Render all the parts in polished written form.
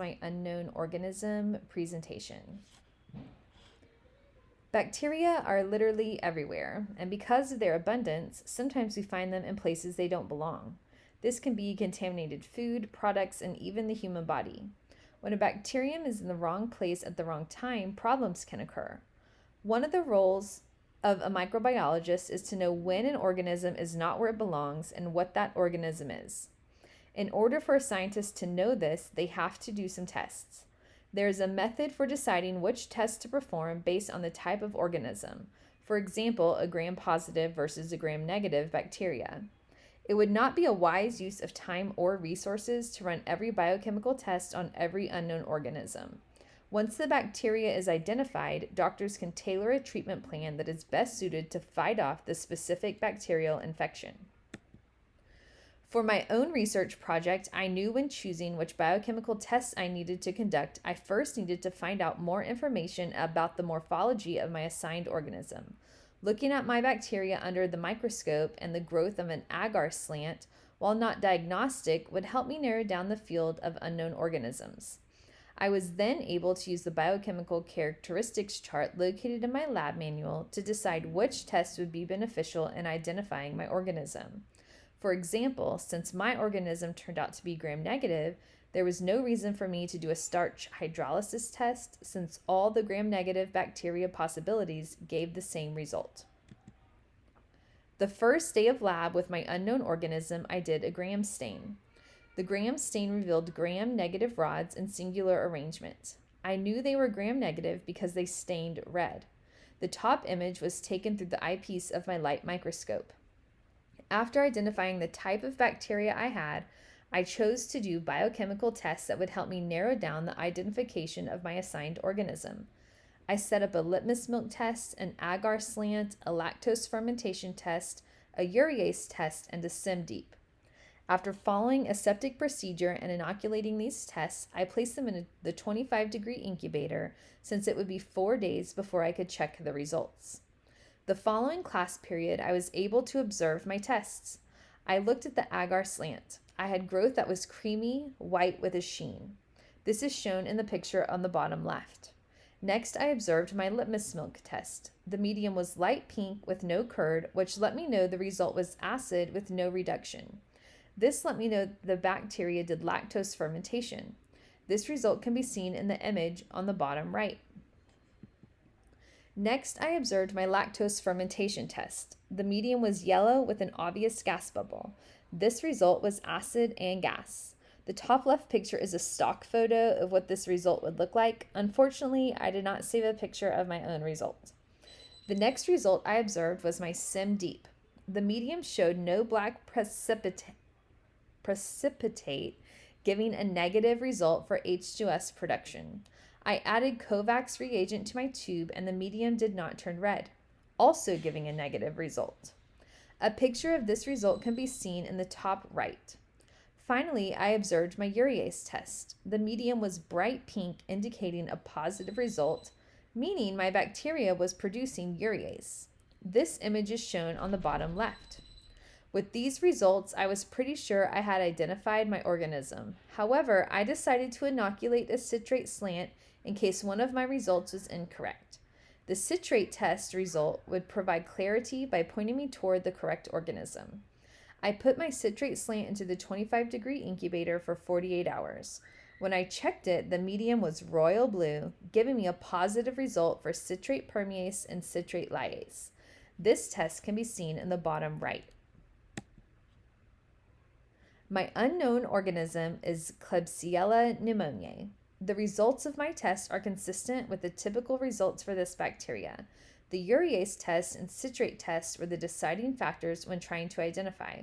my unknown organism presentation. Bacteria are literally everywhere, and because of their abundance, sometimes we find them in places they don't belong. This can be contaminated food, products, and even the human body. When a bacterium is in the wrong place at the wrong time, problems can occur. One of the roles of a microbiologist is to know when an organism is not where it belongs and what that organism is. In order for a scientist to know this, they have to do some tests. There is a method for deciding which test to perform based on the type of organism. For example, a gram-positive versus a gram-negative bacteria. It would not be a wise use of time or resources to run every biochemical test on every unknown organism. Once the bacteria is identified, doctors can tailor a treatment plan that is best suited to fight off the specific bacterial infection. For my own research project, I knew when choosing which biochemical tests I needed to conduct, I first needed to find out more information about the morphology of my assigned organism. Looking at my bacteria under the microscope and the growth of an agar slant, while not diagnostic, would help me narrow down the field of unknown organisms. I was then able to use the biochemical characteristics chart located in my lab manual to decide which test would be beneficial in identifying my organism. For example, since my organism turned out to be gram-negative, there was no reason for me to do a starch hydrolysis test since all the gram-negative bacteria possibilities gave the same result. The first day of lab with my unknown organism, I did a gram stain. The gram stain revealed gram-negative rods in singular arrangement. I knew they were gram-negative because they stained red. The top image was taken through the eyepiece of my light microscope. After identifying the type of bacteria I had, I chose to do biochemical tests that would help me narrow down the identification of my assigned organism. I set up a litmus milk test, an agar slant, a lactose fermentation test, a urease test, and a SIM-deep. After following a septic procedure and inoculating these tests, I placed them in the 25-degree incubator since it would be 4 days before I could check the results. The following class period, I was able to observe my tests. I looked at the agar slant. I had growth that was creamy, white with a sheen. This is shown in the picture on the bottom left. Next, I observed my litmus milk test. The medium was light pink with no curd, which let me know the result was acid with no reduction. This let me know the bacteria did lactose fermentation. This result can be seen in the image on the bottom right. Next, I observed my lactose fermentation test. The medium was yellow with an obvious gas bubble. This result was acid and gas. The top left picture is a stock photo of what this result would look like. Unfortunately, I did not save a picture of my own result. The next result I observed was my SIM-deep. The medium showed no black precipitate, giving a negative result for H2S production. I added Kovacs reagent to my tube and the medium did not turn red, also giving a negative result. A picture of this result can be seen in the top right. Finally, I observed my urease test. The medium was bright pink, indicating a positive result, meaning my bacteria was producing urease. This image is shown on the bottom left. With these results, I was pretty sure I had identified my organism. However, I decided to inoculate a citrate slant in case one of my results was incorrect. The citrate test result would provide clarity by pointing me toward the correct organism. I put my citrate slant into the 25-degree incubator for 48 hours. When I checked it, the medium was royal blue, giving me a positive result for citrate permease and citrate lyase. This test can be seen in the bottom right. My unknown organism is Klebsiella pneumoniae. The results of my test are consistent with the typical results for this bacteria. The urease test and citrate test were the deciding factors when trying to identify.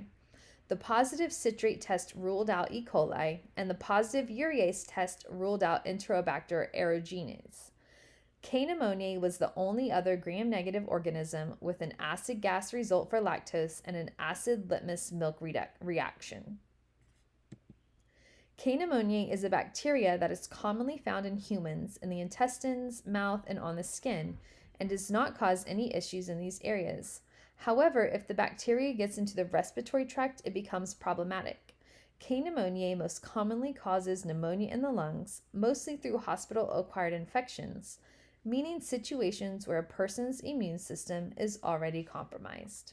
The positive citrate test ruled out E. coli, and the positive urease test ruled out Enterobacter aerogenes. K. pneumoniae was the only other gram-negative organism with an acid gas result for lactose and an acid litmus milk reaction. K. pneumoniae is a bacteria that is commonly found in humans in the intestines, mouth, and on the skin, and does not cause any issues in these areas. However, if the bacteria gets into the respiratory tract, it becomes problematic. K pneumoniae most commonly causes pneumonia in the lungs, mostly through hospital-acquired infections, meaning situations where a person's immune system is already compromised.